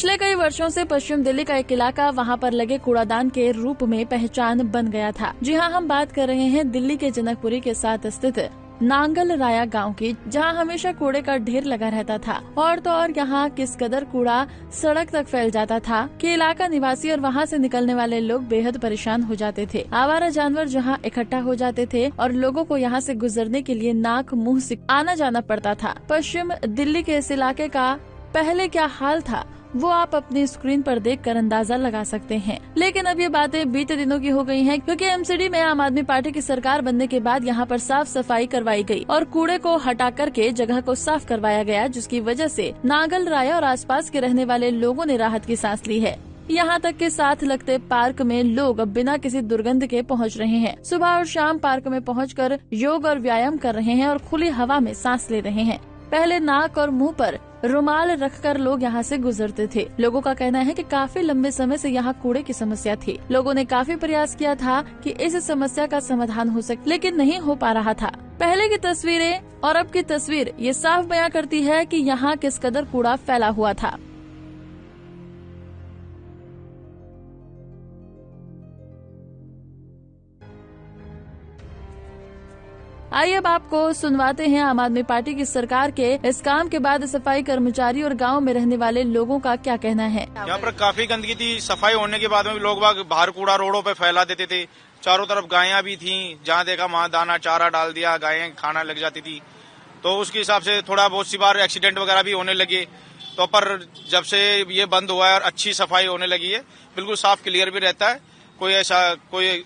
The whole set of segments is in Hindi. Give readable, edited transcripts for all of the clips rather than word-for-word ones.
पिछले कई वर्षों से पश्चिम दिल्ली का एक इलाका वहां पर लगे कूड़ादान के रूप में पहचान बन गया था। जी हां, हम बात कर रहे हैं दिल्ली के जनकपुरी के साथ स्थित नांगल राया गांव की, जहां हमेशा कूड़े का ढेर लगा रहता था। और तो और यहाँ किस कदर कूड़ा सड़क तक फैल जाता था कि इलाका निवासी और वहाँ से निकलने वाले लोग बेहद परेशान हो जाते थे। आवारा जानवर जहाँ इकट्ठा हो जाते थे और लोगों को यहाँ से गुजरने के लिए नाक मुंह से आना जाना पड़ता था। पश्चिम दिल्ली के इस इलाके का पहले क्या हाल था वो आप अपनी स्क्रीन पर देखकर अंदाजा लगा सकते हैं। लेकिन अब ये बातें बीते दिनों की हो गई हैं, क्योंकि एमसीडी में आम आदमी पार्टी की सरकार बनने के बाद यहाँ पर साफ सफाई करवाई गई और कूड़े को हटा करके जगह को साफ करवाया गया, जिसकी वजह से नांगल राया और आसपास के रहने वाले लोगों ने राहत की सांस ली है। यहाँ तक के साथ लगते पार्क में लोग अब बिना किसी दुर्गंध के पहुँच रहे हैं। सुबह और शाम पार्क में पहुँचकर योग और व्यायाम कर रहे हैं और खुली हवा में सांस ले रहे हैं। पहले नाक और मुंह पर रुमाल रखकर लोग यहाँ से गुजरते थे। लोगों का कहना है कि काफी लंबे समय से यहाँ कूड़े की समस्या थी। लोगों ने काफी प्रयास किया था कि इस समस्या का समाधान हो सके, लेकिन नहीं हो पा रहा था। पहले की तस्वीरें और अब की तस्वीर ये साफ बयां करती है कि यहाँ किस कदर कूड़ा फैला हुआ था। आइए अब आपको सुनवाते हैं आम आदमी पार्टी की सरकार के इस काम के बाद सफाई कर्मचारी और गांव में रहने वाले लोगों का क्या कहना है। यहाँ पर काफी गंदगी थी। सफाई होने के बाद में लोग बाहर कूड़ा रोडों पे फैला देते थे। चारों तरफ गायें भी थी, जहाँ देखा वहाँ दाना चारा डाल दिया, गायें खाना लग जाती थी। तो उसके हिसाब से थोड़ा बहुत सी बार एक्सीडेंट वगैरह भी होने लगे। तो पर जब से ये बंद हुआ है और अच्छी सफाई होने लगी है, बिल्कुल साफ क्लियर भी रहता है। कोई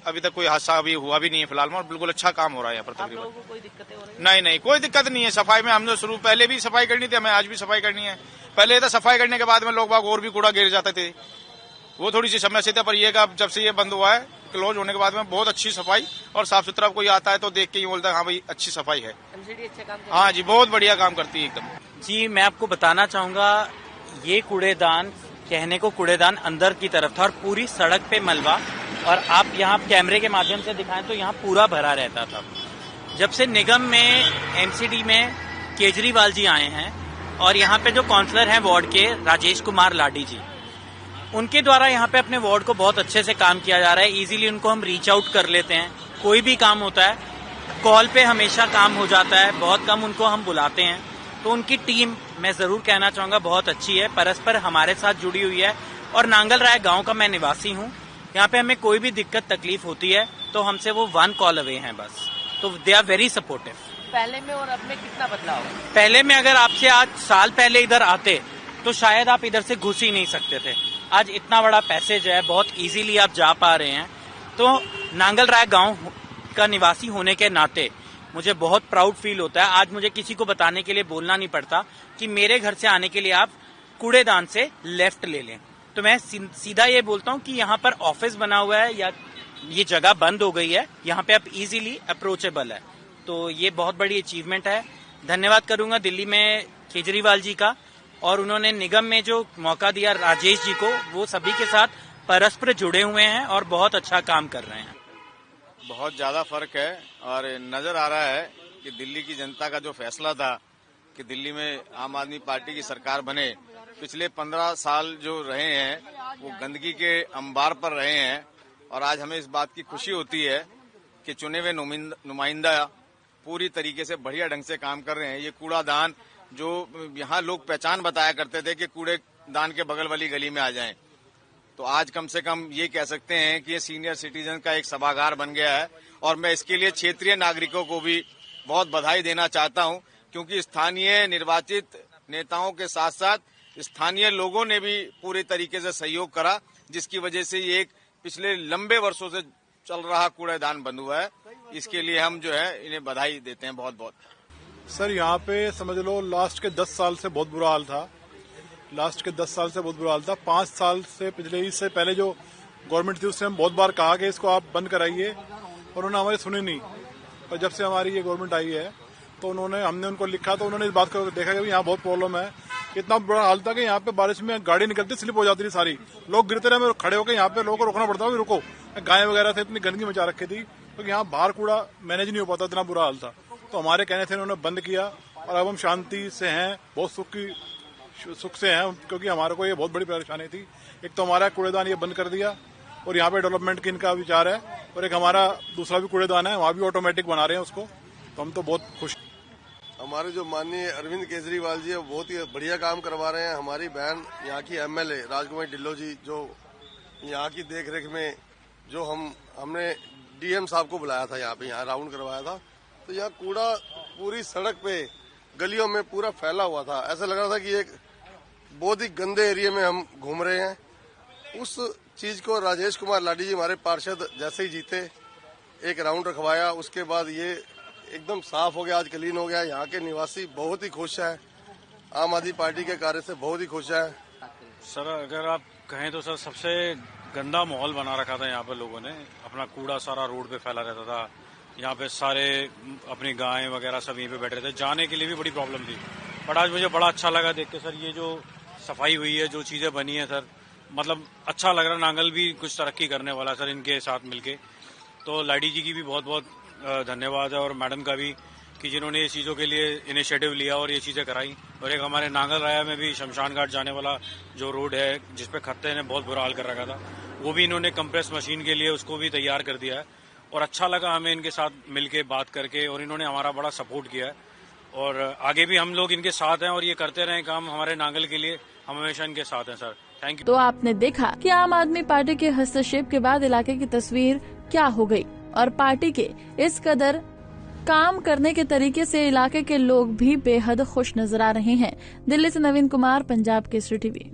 अभी तक कोई हादसा अभी हुआ भी नहीं है फिलहाल में, और बिल्कुल अच्छा काम हो रहा है यहाँ पर तकरीबन। लोगों को कोई दिक्कतें हो रही? नहीं, कोई दिक्कत नहीं है। सफाई में हमने शुरू पहले भी सफाई करनी थी, हमें आज भी सफाई करनी है। पहले था सफाई करने के बाद में लोग बाग और भी कूड़ा गिर जाते थे, वो थोड़ी सी समस्या थी। पर ये जब से ये बंद हुआ है, क्लोज होने के बाद में बहुत अच्छी सफाई और साफ सुथरा, कोई आता है तो देख के ही बोलता है हाँ भाई अच्छी सफाई है। एमसीडी अच्छा काम हाँ जी, बहुत बढ़िया काम करती है एकदम। जी, मैं आपको बताना चाहूंगा, ये कूड़ेदान कहने को कूड़ेदान अंदर की तरफ था और पूरी सड़क पे मलबा, और आप यहाँ कैमरे के माध्यम से दिखाएं तो यहाँ पूरा भरा रहता था। जब से निगम में एमसीडी में केजरीवाल जी आए हैं और यहाँ पे जो काउंसलर हैं वार्ड के राजेश कुमार लाडी जी, उनके द्वारा यहाँ पे अपने वार्ड को बहुत अच्छे से काम किया जा रहा है। इजीली उनको हम रीच आउट कर लेते हैं, कोई भी काम होता है कॉल पे हमेशा काम हो जाता है, बहुत कम उनको हम बुलाते हैं। तो उनकी टीम, मैं जरूर कहना चाहूंगा, बहुत अच्छी है, परस्पर हमारे साथ जुड़ी हुई है। और नांगल राय गांव का मैं निवासी हूं। यहाँ पे हमें कोई भी दिक्कत तकलीफ होती है तो हमसे वो 1 कॉल अवे हैं बस। तो दे आर वेरी सपोर्टिव। पहले में और अब में कितना बदलाव है? पहले में अगर आपसे आज साल पहले इधर आते तो शायद आप इधर से घुस ही नहीं सकते थे। आज इतना बड़ा पैसेज है, बहुत इजीली आप जा पा रहे हैं। तो नांगल राय गांव का निवासी होने के नाते मुझे बहुत प्राउड फील होता है। आज मुझे किसी को बताने के लिए बोलना नहीं पड़ता कि मेरे घर से आने के लिए आप कूड़ेदान से लेफ्ट ले लें। तो मैं सीधा ये बोलता हूँ कि यहाँ पर ऑफिस बना हुआ है या ये जगह बंद हो गई है, यहाँ पे आप इजीली अप्रोचेबल है। तो ये बहुत बड़ी अचीवमेंट है। धन्यवाद करूंगा दिल्ली में केजरीवाल जी का, और उन्होंने निगम में जो मौका दिया राजेश जी को, वो सभी के साथ परस्पर जुड़े हुए हैं और बहुत अच्छा काम कर रहे हैं। बहुत ज्यादा फर्क है और नजर आ रहा है कि दिल्ली की जनता का जो फैसला था कि दिल्ली में आम आदमी पार्टी की सरकार बने, पिछले 15 साल जो रहे हैं वो गंदगी के अंबार पर रहे हैं। और आज हमें इस बात की खुशी होती है कि चुने हुए नुमाइंदा पूरी तरीके से बढ़िया ढंग से काम कर रहे हैं। ये कूड़ादान जो यहाँ लोग पहचान बताया करते थे कि कूड़ेदान के बगल वाली गली में आ जाएं, तो आज कम से कम ये कह सकते हैं कि ये सीनियर सिटीजन का एक सभागार बन गया है। और मैं इसके लिए क्षेत्रीय नागरिकों को भी बहुत बधाई देना चाहता हूं, क्योंकि स्थानीय निर्वाचित नेताओं के साथ साथ स्थानीय लोगों ने भी पूरे तरीके से सहयोग करा, जिसकी वजह से ये एक पिछले लंबे वर्षों से चल रहा कूड़ेदान बंद हुआ है। इसके लिए हम जो है इन्हें बधाई देते हैं बहुत बहुत। सर, यहाँ पे समझ लो लास्ट के 10 साल से बहुत बुरा हाल था। 5 साल से इससे पहले जो गवर्नमेंट थी उससे हम बहुत बार कहा कि इसको आप बंद कराइए, और उन्होंने हमारी सुनी नहीं। और जब से हमारी ये गवर्नमेंट आई है तो हमने उनको लिखा, तो उन्होंने इस बात को देखा कि यहाँ बहुत प्रॉब्लम है। इतना बुरा हाल था कि यहाँ पे बारिश में गाड़ी निकलती स्लिप हो जाती थी, सारी लोग गिरते रहे। खड़े होकर यहाँ पे लोगों को रोकना पड़ता था, रुको। गाय वगैरह थे, इतनी गंदगी मचा रखी थी तो यहाँ बाहर कूड़ा मैनेज नहीं हो पाता, इतना बुरा हाल था। तो हमारे कहने से उन्होंने बंद किया और अब हम शांति से हैं, बहुत सुख की सुख से हैं, क्योंकि हमारे को ये बहुत बड़ी परेशानी थी। एक तो हमारा कूड़ेदान ये बंद कर दिया और यहाँ पे डेवलपमेंट की इनका विचार है, और एक हमारा दूसरा भी कूड़ेदान है, वहाँ भी ऑटोमेटिक बना रहे हैं उसको, तो हम तो बहुत खुश। हमारे जो माननीय अरविंद केजरीवाल जी है बहुत ही बढ़िया काम करवा रहे हैं। हमारी बहन यहाँ की एमएलए राजकुमारी ढिल्लो जी जो यहाँ की देखरेख में जो हमने डीएम साहब को बुलाया था, यहाँ राउंड करवाया था, तो यहाँ कूड़ा पूरी सड़क पे गलियों में पूरा फैला हुआ था। ऐसा लग रहा था कि एक बहुत ही गंदे एरिया में हम घूम रहे हैं। उस चीज को राजेश कुमार लाडी जी हमारे पार्षद जैसे ही जीते, एक राउंड रखवाया, उसके बाद ये एकदम साफ हो गया, आज क्लीन हो गया। यहाँ के निवासी बहुत ही खुश है, आम आदमी पार्टी के कार्य से बहुत ही खुश है। सर अगर आप कहें तो सर सबसे गंदा माहौल बना रखा था यहाँ पर लोगों ने, अपना कूड़ा सारा रोड पे फैला रहता था। यहाँ पे सारे अपनी गायें वगैरह सब यहीं पे बैठ रहे थे, जाने के लिए भी बड़ी प्रॉब्लम थी। बट आज मुझे बड़ा अच्छा लगा देख के सर, ये जो सफाई हुई है, जो चीजें बनी है सर, मतलब अच्छा लग रहा। नांगल भी कुछ तरक्की करने वाला सर इनके साथ मिलके। तो लाडी जी की भी बहुत बहुत धन्यवाद है, और मैडम का भी कि जिन्होंने ये चीज़ों के लिए इनिशिएटिव लिया और ये चीज़ें कराई। और एक हमारे नांगल राया में भी शमशान घाट जाने वाला जो रोड है जिसपे खत्ते ने बहुत बुरा हाल कर रखा था, वो भी इन्होंने कंप्रेस मशीन के लिए उसको भी तैयार कर दिया है। और अच्छा लगा हमें इनके साथ मिलके बात करके, और इन्होंने हमारा बड़ा सपोर्ट किया है। और आगे भी हम लोग इनके साथ हैं और ये करते रहें काम हमारे नांगल के लिए, हम हमेशा इनके साथ हैं सर। Thank you. तो आपने देखा कि आम आदमी पार्टी के हस्तक्षेप के बाद इलाके की तस्वीर क्या हो गई, और पार्टी के इस कदर काम करने के तरीके से इलाके के लोग भी बेहद खुश नजर आ रहे हैं। दिल्ली से नवीन कुमार, पंजाब केसरी टीवी।